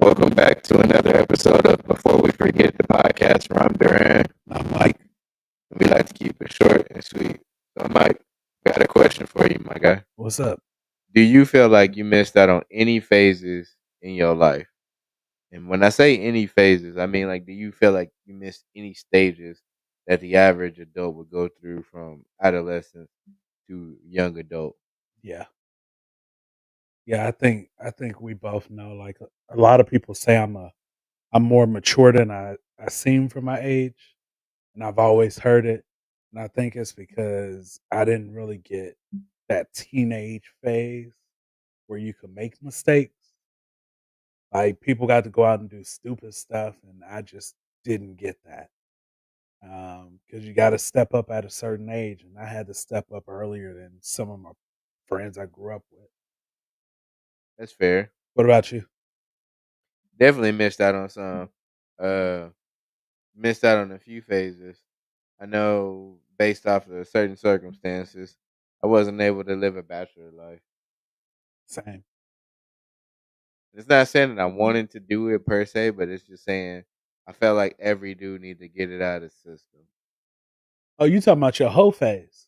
Welcome back to another episode of Before We Forget the podcast. Where I'm Duran. I'm Mike. We like to keep it short and sweet. So, Mike, got a question for you, my guy. What's up? Do you feel like you missed out on any phases in your life? And when I say any phases, I mean like, do you feel like you missed any stages that the average adult would go through from adolescence to young adult? Yeah. Yeah, I think we both know like a lot of people say I'm more mature than I seem for my age, and I've always heard it. And I think it's because I didn't really get that teenage phase where you could make mistakes. Like people got to go out and do stupid stuff and I just didn't get that. Because you got to step up at a certain age, and I had to step up earlier than some of my friends I grew up with. That's fair. What about you? Definitely missed out on some. Uh, Missed out on a few phases. I know based off of certain circumstances, I wasn't able to live a bachelor life. Same. It's not saying that I wanted to do it per se, but it's just saying I felt like every dude need to get it out of the system. Oh, you talking about your whole phase?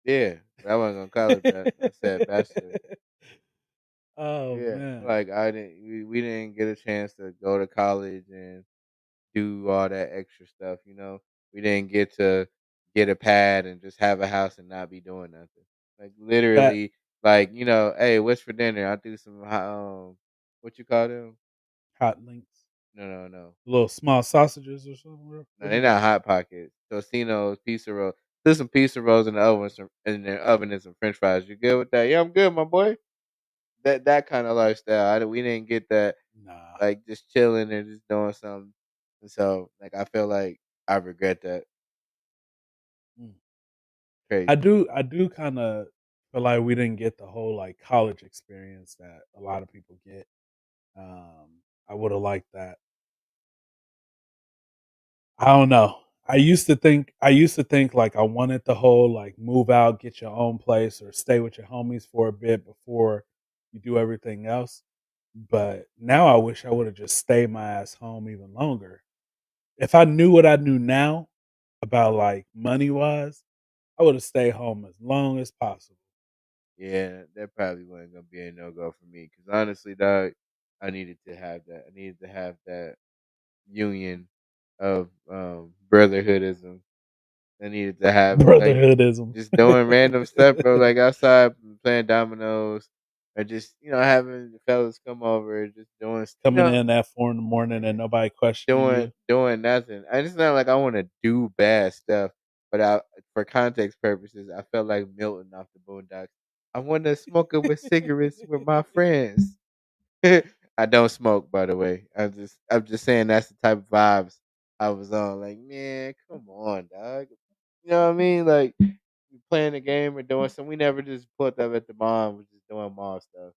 Yeah, but I wasn't gonna call it that. I said bachelor. Oh Yeah, man, like I didn't. We didn't get a chance to go to college and do all that extra stuff. We didn't get to get a pad and just have a house and not be doing nothing. Like that literally, like hey, what's for dinner? I'll do some what you call them? hot links, No, no, no, little small sausages or something. no. What They're is it? not hot pockets. Tostino's pizza roll. Put some pizza rolls in the oven, in the oven, and some French fries. You good with that? Yeah, I'm good, my boy. That kind of lifestyle. We didn't get that. Nah, Like just chilling and just doing something. And so, like, I feel like I regret that. mm. Crazy. I do kind of feel like we didn't get the whole like college experience that a lot of people get. I would have liked that. I don't know. I used to think like I wanted the whole like move out, get your own place, or stay with your homies for a bit before you do everything else. But now I wish I would have just stayed my ass home even longer. If I knew what I knew now about like money wise, I would have stayed home as long as possible. Yeah, that probably wasn't gonna be a no go for me. Cause honestly, dog, I needed to have that. I needed to have that union of brotherhoodism. I needed to have like Brotherhoodism. just doing random stuff, bro. Like outside playing dominoes, or just having the fellas come over, just doing Coming in at 4 in the morning and nobody questioning you. doing nothing. And it's not like I want to do bad stuff, but for context purposes, I felt like Milton off the Boondocks. I want to smoke it with cigarettes with my friends. I don't smoke, by the way. I'm just saying that's the type of vibes I was on. Like, man, come on, dog. You know what I mean? Like we playing a game or doing something. We never just put up at the mall. We're just doing mall stuff.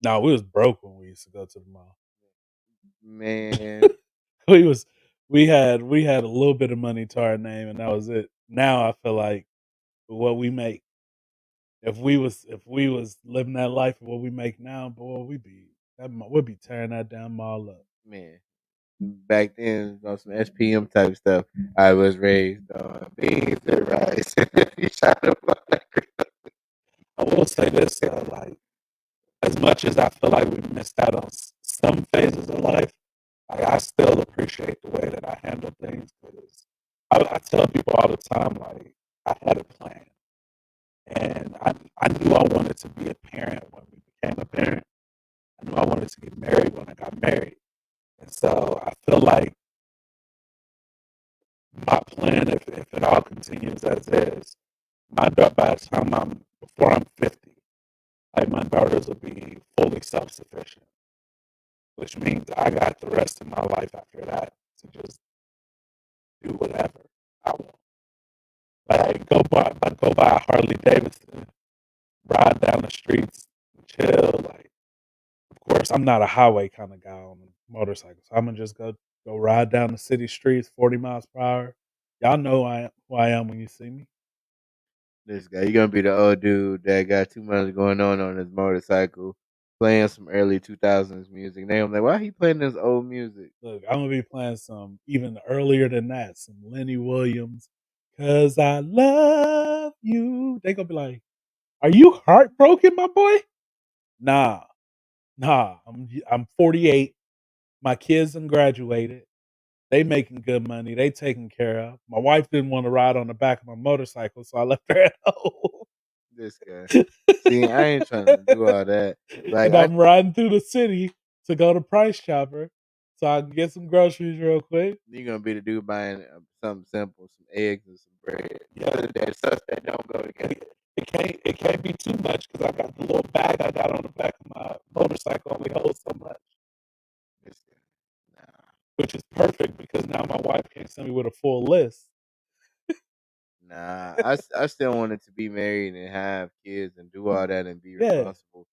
No, we was broke when we used to go to the mall. Man, we was we had a little bit of money to our name and that was it. Now I feel like what we make, if we was living that life of what we make now, boy, we'd be tearing that damn mall up. man. Back then on some SPM type stuff. I was raised on beans and rice. You shot up I will say this, like as much as I feel like we missed out on some phases of life, like I still appreciate the way that I handle things because I tell people all the time, like I had a plan and I knew I wanted to be a parent when we became a parent. I knew I wanted to get married when I got married. And so I feel like my plan, if it all continues as is, by the time before I'm 50, like my daughters will be fully self sufficient, which means I got the rest of my life after that to just do whatever I want. Like go buy a Harley Davidson, ride down the streets, chill. Like, of course, I'm not a highway kind of guy on a motorcycle, so I'm gonna just go ride down the city streets 40 miles per hour. Y'all know who I am when you see me. this guy. You're gonna be the old dude that got too much going on his motorcycle. playing some early 2000s music. Now I'm like, why he playing this old music? Look, I'm gonna be playing some even earlier than that, some Lenny Williams, "'Cause I Love You." They gonna be like, "Are you heartbroken, my boy?" Nah, nah. I'm 48. My kids done graduated. They making good money. They taken care of. My wife didn't want to ride on the back of my motorcycle, so I left her at home. This guy. See, I ain't trying to do all that. Like And I'm riding through the city to go to Price Chopper so I can get some groceries real quick. you're gonna be the dude buying something simple, some eggs and some bread. Yeah, that stuff that don't go together. It can't be too much because I got the little bag I got on the back of my motorcycle only holds so much, This guy. Nah, which is perfect because now my wife can't send me with a full list. nah. I still wanted to be married and have kids and do all that and be Yeah. responsible,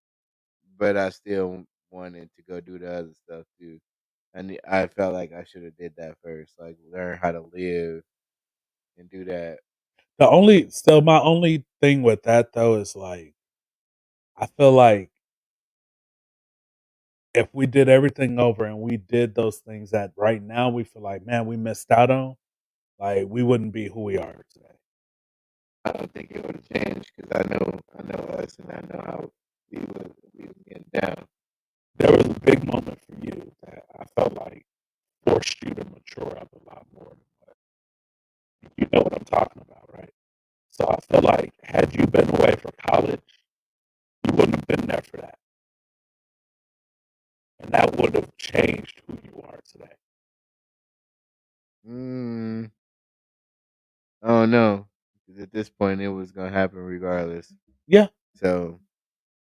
but I still wanted to go do the other stuff too. And I felt like I should have did that first, like learn how to live and do that. My only thing with that though is like I feel like if we did everything over and we did those things that right now we feel like, man, we missed out on, like we wouldn't be who we are today. I don't think it would have changed because I know us, and I know how we was getting down. There was a big moment for you that I felt like forced you to mature up a lot more than what you know what I'm talking about, right? So I feel like had you been away for college, you wouldn't have been there for that. And that would have changed who you are today. Mm, I don't know. 'Cause at this point, it was gonna happen regardless. Yeah. So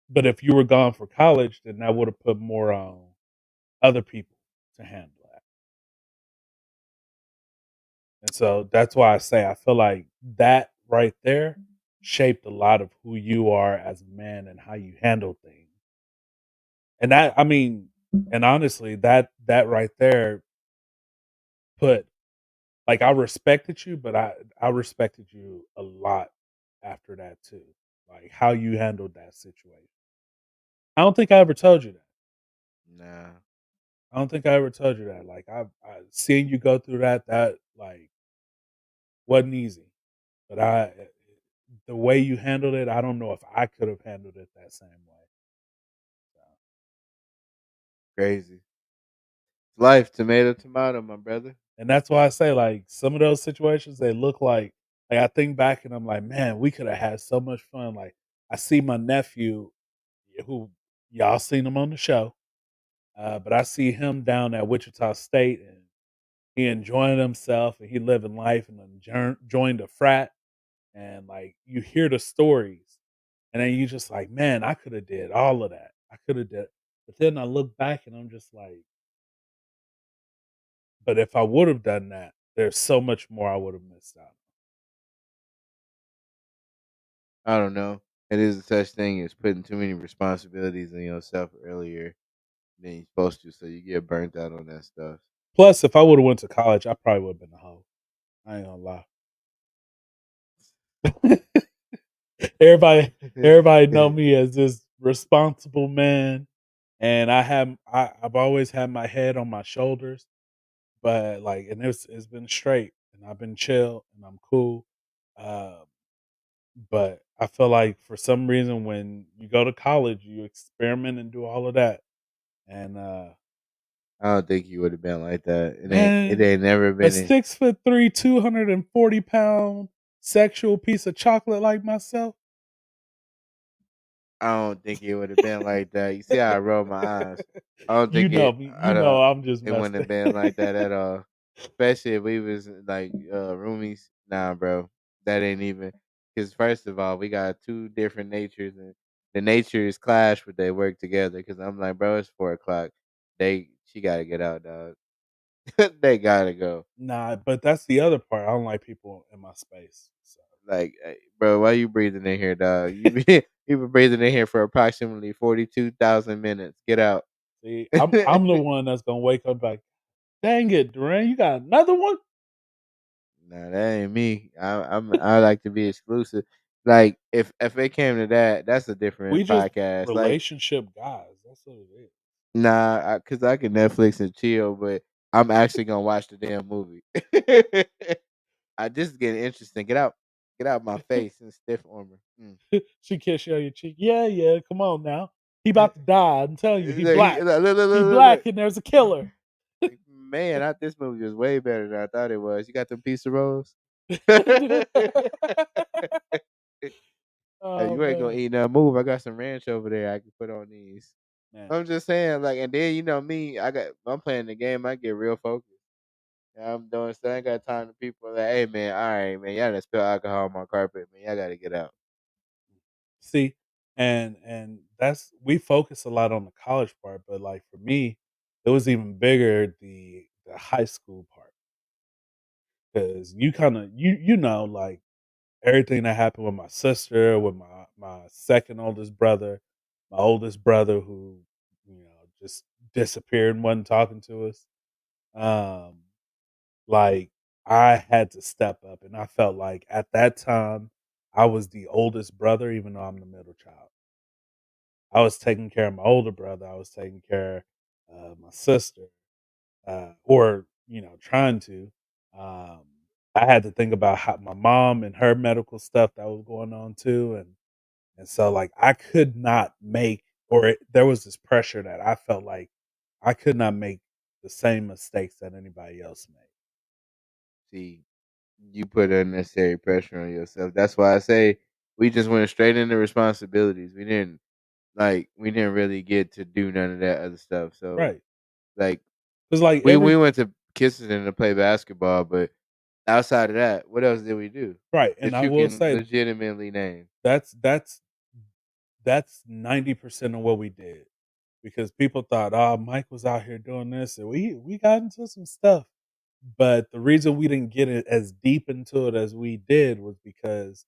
But if you were gone for college, then that would have put more on other people to handle that. And so that's why I say I feel like that right there shaped a lot of who you are as a man and how you handle things. And that I mean, and honestly, that right there put like I respected you, but I respected you a lot after that too. Like how you handled that situation. I don't think I ever told you that. nah, I don't think I ever told you that. Like I seeing you go through that like wasn't easy. But the way you handled it, I don't know if I could have handled it that same way. So, crazy. It's life, tomato, tomato, my brother. and that's why I say like some of those situations they look like I think back and I'm like, man, we could have had so much fun. Like I see my nephew who y'all seen him on the show. But I see him down at Wichita State and he enjoying himself and he living life and then joined a frat and like you hear the stories and then you just like, man, I could have did all of that. I could have did. But then I look back and I'm just like, but if I would have done that, there's so much more I would have missed out. I don't know. It is a such thing as putting too many responsibilities on yourself earlier than you're supposed to, so you get burnt out on that stuff. Plus, if I would have went to college, I probably would have been a hoe. I ain't gonna lie. everybody, everybody know me as this responsible man, and I've always had my head on my shoulders, but like, and it's been straight, and I've been chill, and I'm cool. Uh, but I feel like for some reason, when you go to college, you experiment and do all of that, and I don't think you would have been like that. It man, ain't never a been. 6'3", 240 pound sexual piece of chocolate like myself. I don't think it would have been like that. You see how I roll my eyes. I don't You think know it. me. I You know don't. I'm just It wouldn't messing. have been like that at all. Especially if we was like roomies. Nah, bro, that ain't even. Because first of all, we got two different natures, and the natures clash, but they work together. Because I'm like, bro, it's 4 o'clock. She gotta get out, dog. They gotta go. Nah, but that's the other part. I don't like people in my space. So Like, hey, bro, why you breathing in here, dog? You been breathing in here for approximately 42,000 minutes. Get out. see, I'm the one that's gonna wake up like, dang it, Duran, you got another one. Nah, that ain't me. I like to be exclusive. Like if it came to that, that's a We different just podcast. Like relationship guys. That's what it is. Nah, cause I can Netflix and chill, but I'm actually gonna watch the damn movie. I This is getting interesting. Get out my face and stiff armor. Mm. She kiss you on your cheek. Yeah, yeah. Come on now. He about to die. I'm telling you, he Look, black. He look. black, and there's a killer. Like, man, this movie was way better than I thought it was. You got them pizza rolls? Hey, Oh you ain't gonna man, eat nothing. Move. I got some ranch over there. I can put on these. man. I'm just saying, like, and then you know me. I'm playing the game. I get real focused. I'm doing stuff. I ain't got time to people like, hey man, all right, man, y'all done spill alcohol on my carpet, man. Y'all gotta get out. See, and that's we focus a lot on the college part, but like for me, it was even bigger the high school part because you kind of you know like everything that happened with my sister, with my second oldest brother, my oldest brother who just disappeared and wasn't talking to us. Um, like I had to step up, and I felt like at that time I was the oldest brother, even though I'm the middle child. I was taking care of my older brother. I was taking care of my sister, or trying to. Um, I had to think about how my mom and her medical stuff that was going on too, and so like I could not make, there was this pressure that I felt like I could not make the same mistakes that anybody else made. See, you put unnecessary pressure on yourself. That's why I say we just went straight into responsibilities. We didn't really get to do none of that other stuff. So Right? like Because like we every went to Kissington to play basketball, but outside of that, what else did we do right, and that I you will can say legitimately name? that's that's that's 90% of what we did because people thought, oh, Mike was out here doing this, and we got into some stuff. But the reason we didn't get it as deep into it as we did was because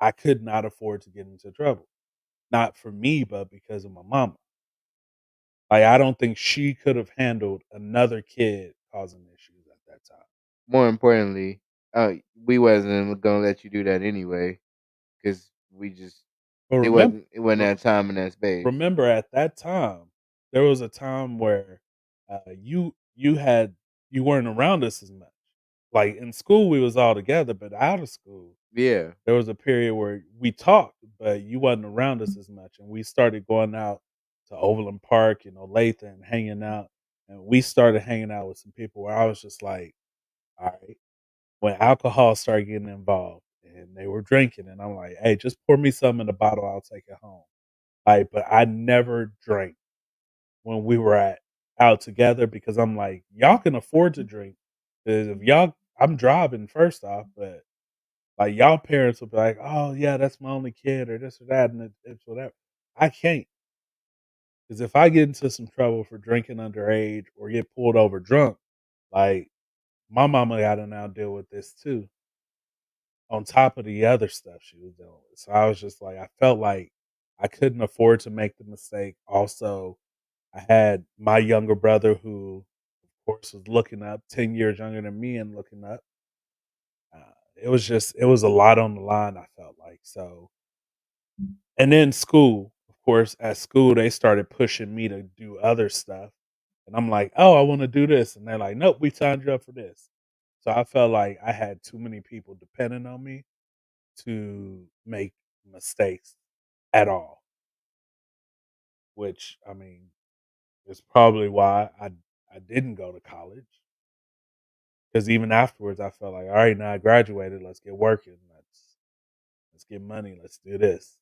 I could not afford to get into trouble. Not for me, but because of my mama. Like I don't think she could have handled another kid causing issues at that time. More importantly, we wasn't gonna let you do that anyway because we just But remember, it wasn't that time and that space. remember at that time, there was a time where you weren't around us as much. Like in school, we was all together, but out of school, Yeah. there was a period where we talked, but you wasn't around us as much, and we started going out to Overland Park, Olathe, and hanging out. And we started hanging out with some people where I was just like, all right. When alcohol started getting involved and they were drinking, and I'm like, hey, just pour me some in the bottle, I'll take it home. Like, but I never drank when we were out together because I'm like, y'all can afford to drink. Because if y'all, I'm driving first off, but like y'all parents will be like, oh yeah, that's my only kid or this or that, and it's whatever. I can't because if I get into some trouble for drinking underage or get pulled over drunk, like my mama got to now deal with this too, on top of the other stuff she was dealing with. So I was just like, I felt like I couldn't afford to make the mistake. Also, I had my younger brother who, of course, was looking up, 10 years younger than me and looking up. It was a lot on the line, I felt like. So, and then school, of course, at school, they started pushing me to do other stuff. And I'm like, oh, I want to do this. And they're like, nope, we signed you up for this. So I felt like I had too many people depending on me to make mistakes at all, which I mean is probably why I didn't go to college. Because even afterwards, I felt like, all right, now I graduated. Let's get working. Let's get money. Let's do this.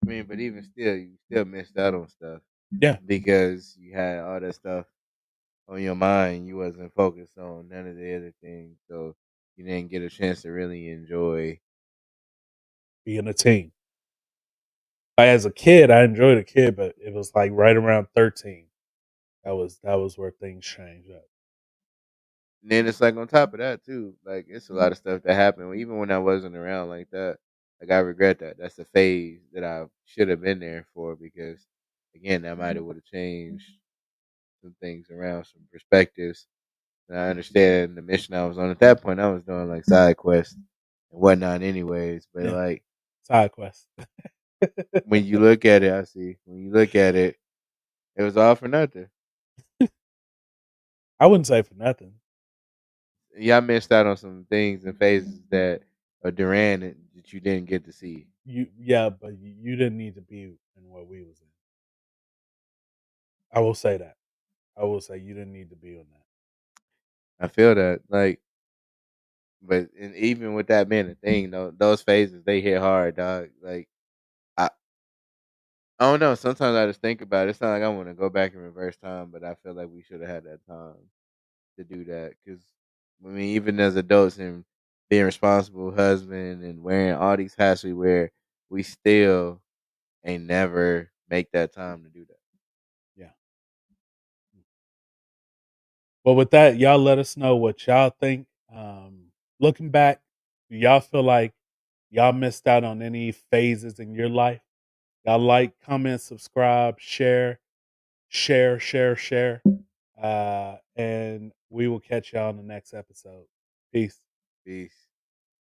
I mean, but even still, you still missed out on stuff Yeah, because you had all that stuff on your mind. You wasn't focused on none of the other things, so you didn't get a chance to really enjoy. being a team. Like, as a kid, I enjoyed a kid, but it was like right around 13. That was where things changed up. And then it's like on top of that too, like it's a lot of stuff that happened even when I wasn't around like that. Like I regret that. That's the phase that I should have been there for because again, that might have would have changed some things around, some perspectives. And I understand the mission I was on at that point. I was doing like side quests and whatnot, anyways. But Yeah, like side quest. When you look at it, I see. When you look at it, it was all for nothing. I wouldn't say for nothing. Y'all missed out on some things and phases that Duran that you didn't get to see. But you didn't need to be in what we was in. I will say that. I will say you didn't need to be on that. I feel that, like, but and even with that being a thing, though, those phases they hit hard, dog. Like, I, I don't know. Sometimes I just think about it. It's not like I want to go back and reverse time, but I feel like we should have had that time to do that. Because I mean, even as adults and being responsible husband and wearing all these hats we wear, we still ain't never make that time to do that. Yeah. But with that, y'all let us know what y'all think. Looking back, do y'all feel like y'all missed out on any phases in your life? Y'all like, comment, subscribe, share. And we will catch y'all on the next episode. Peace. Peace.